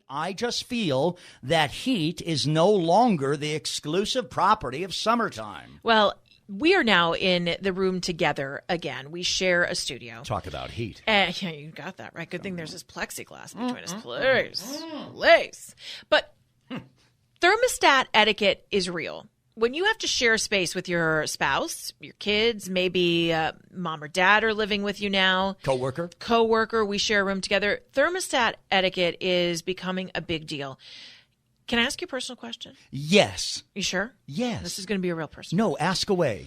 I just feel that heat is no longer the exclusive property of summertime. Well, we are now in the room together again. We share a studio. Talk about heat. Yeah, you got that right. Good thing there's this plexiglass between us. Please. But thermostat etiquette is real. When you have to share space with your spouse, your kids, maybe mom or dad are living with you now. Coworker, we share a room together. Thermostat etiquette is becoming a big deal. Can I ask you a personal question? Yes. You sure? Yes. This is going to be a real person. No, ask away.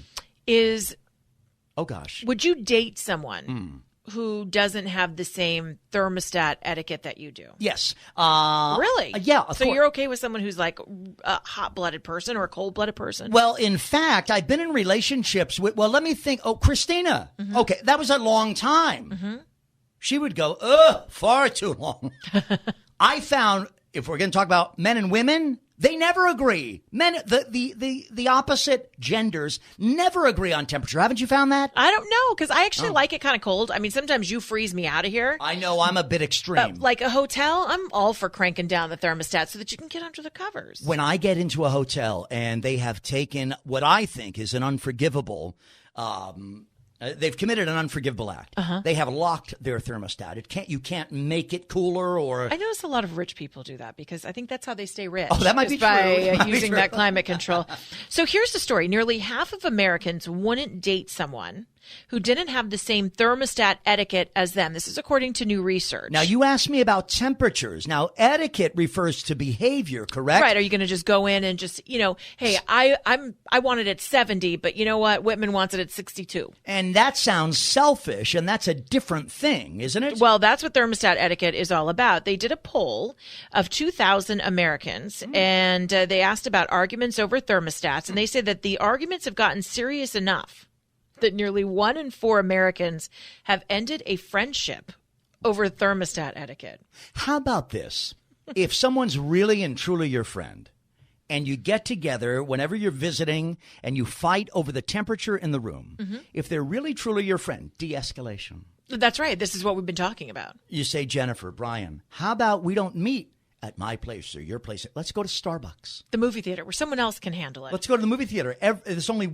Oh, gosh. Would you date someone who doesn't have the same thermostat etiquette that you do? Yes. Really? Yeah. So you're okay with someone who's like a hot-blooded person or a cold-blooded person? Well, in fact, I've been in relationships with, let me think. Oh, Christina. Mm-hmm. Okay, that was a long time. Mm-hmm. She would go, far too long. I found, if we're going to talk about men and women, they never agree. Men, the opposite genders never agree on temperature. Haven't you found that? I don't know, because I actually like it kind of cold. I mean, sometimes you freeze me out of here. I know, I'm a bit extreme. Like a hotel, I'm all for cranking down the thermostat so that you can get under the covers. When I get into a hotel and they have taken what I think is an unforgivable they've committed an unforgivable act. Uh-huh. They have locked their thermostat. You can't make it cooler or. I notice a lot of rich people do that because I think that's how they stay rich. Oh, that might be by true. Using that climate control. So here's the story. Nearly half of Americans wouldn't date someone who didn't have the same thermostat etiquette as them. This is according to new research. Now, you asked me about temperatures. Now, etiquette refers to behavior, correct? Right. Are you going to just go in and just, hey, I want it at 70, but you know what? Whitman wants it at 62. And that sounds selfish, and that's a different thing, isn't it? Well, that's what thermostat etiquette is all about. They did a poll of 2,000 Americans, and they asked about arguments over thermostats, and they say that the arguments have gotten serious enough that nearly 1 in 4 Americans have ended a friendship over thermostat etiquette. How about this? If someone's really and truly your friend and you get together whenever you're visiting and you fight over the temperature in the room, if they're really truly your friend, de-escalation. That's right. This is what we've been talking about. You say, Jennifer, Brian, how about we don't meet at my place or your place? Let's go to Starbucks. The movie theater where someone else can handle it. Let's go to the movie theater. There's only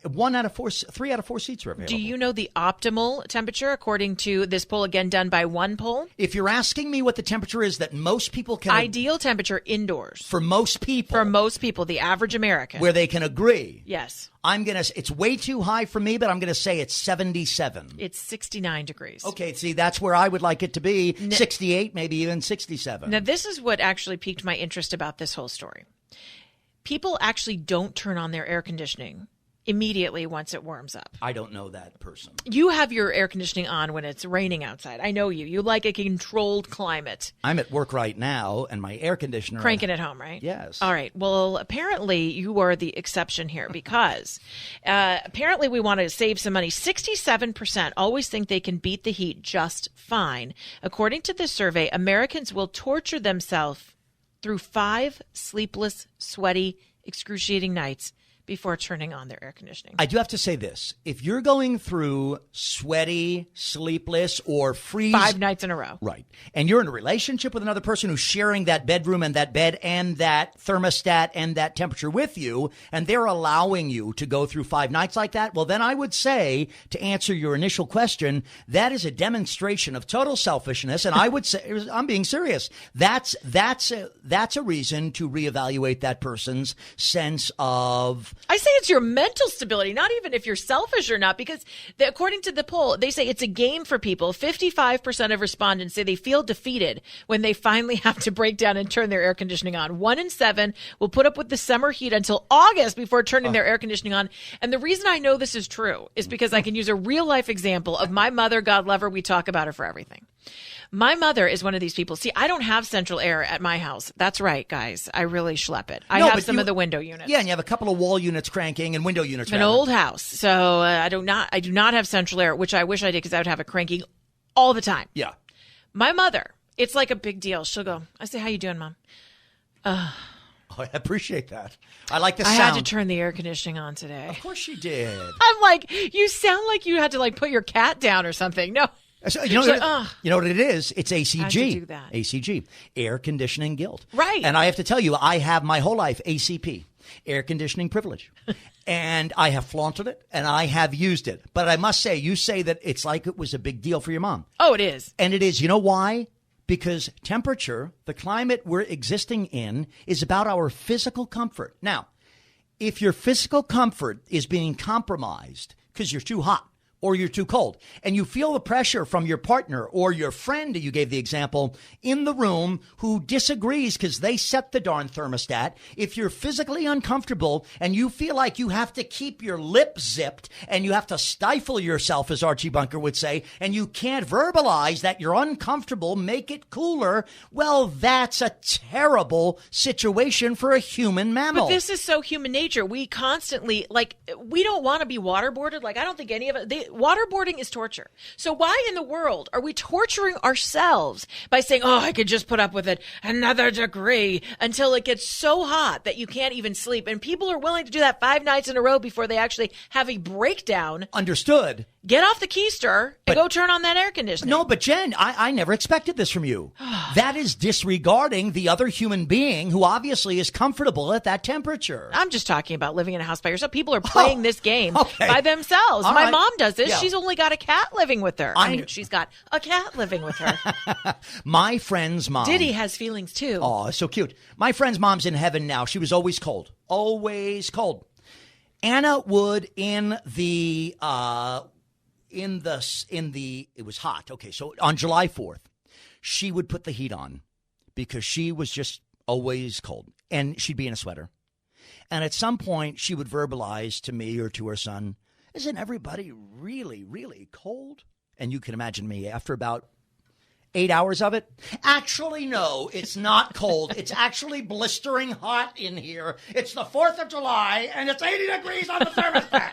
3 out of 4 seats are available. Do you know the optimal temperature according to this poll, again done by one poll? If you're asking me what the temperature is that most people can... Ideal temperature indoors. For most people. For most people, the average American. Where they can agree. Yes. It's way too high for me, but I'm going to say it's 77. It's 69 degrees. Okay, see, that's where I would like it to be. 68, maybe even 67. Now, this is what actually piqued my interest about this whole story. People actually don't turn on their air conditioning immediately once it warms up. I don't know that person. You have your air conditioning on when it's raining outside. I know you. You like a controlled climate. I'm at work right now, and my air conditioner... Cranking at home, right? Yes. All right. Well, apparently you are the exception here because apparently we want to save some money. 67% always think they can beat the heat just fine. According to this survey, Americans will torture themselves through 5 sleepless, sweaty, excruciating nights before turning on their air conditioning. I do have to say this. If you're going through sweaty, sleepless, or freeze... 5 nights in a row. Right. And you're in a relationship with another person who's sharing that bedroom and that bed and that thermostat and that temperature with you, and they're allowing you to go through 5 nights like that, well, then I would say, to answer your initial question, that is a demonstration of total selfishness, and I would say, I'm being serious, that's a reason to reevaluate that person's sense of... I say it's your mental stability, not even if you're selfish or not, because according to the poll, they say it's a game for people. 55% of respondents say they feel defeated when they finally have to break down and turn their air conditioning on. 1 in 7 will put up with the summer heat until August before turning their air conditioning on. And the reason I know this is true is because I can use a real life example of my mother, God love her. We talk about her for everything. My mother is one of these people. See, I don't have central air at my house. That's right, guys. I really schlep it. I have some of the window units. Yeah, and you have a couple of wall units cranking and window units. An old house, so I do not have central air, which I wish I did because I would have it cranking all the time. Yeah. My mother, it's like a big deal. She'll go, I say, how you doing, Mom? I appreciate that. I like the sound. I had to turn the air conditioning on today. Of course you did. I'm like, you sound like you had to put your cat down or something. No. So, Like, you know what it is? It's ACG. How'd you do that? ACG, air conditioning guilt. Right. And I have to tell you, I have my whole life ACP, air conditioning privilege. And I have flaunted it and I have used it. But I must say, you say that it's like it was a big deal for your mom. Oh, it is. And it is. You know why? Because temperature, the climate we're existing in, is about our physical comfort. Now, if your physical comfort is being compromised because you're too hot or you're too cold, and you feel the pressure from your partner or your friend, you gave the example, in the room who disagrees because they set the darn thermostat, if you're physically uncomfortable and you feel like you have to keep your lip zipped and you have to stifle yourself, as Archie Bunker would say, and you can't verbalize that you're uncomfortable, make it cooler, well, that's a terrible situation for a human mammal. But this is so human nature. We constantly, we don't want to be waterboarded. I don't think any of it. Waterboarding is torture. So why in the world are we torturing ourselves by saying, oh, I could just put up with it another degree until it gets so hot that you can't even sleep? And people are willing to do that 5 nights in a row before they actually have a breakdown. Understood. Get off the keister and go turn on that air conditioner. No, but Jen, I never expected this from you. That is disregarding the other human being who obviously is comfortable at that temperature. I'm just talking about living in a house by yourself. People are playing this game by themselves. All My right. mom does this. Yeah. She's only got a cat living with her. She's got a cat living with her. My friend's mom. Diddy has feelings too. Oh, so cute. My friend's mom's in heaven now. She was always cold. Always cold. Anna would it was hot. Okay, so on July 4th, she would put the heat on because she was just always cold. And she'd be in a sweater. And at some point, she would verbalize to me or to her son, isn't everybody really, really cold? And you can imagine me after about 8 hours of it. Actually, no, it's not cold. It's actually blistering hot in here. It's the 4th of July, and it's 80 degrees on the thermostat.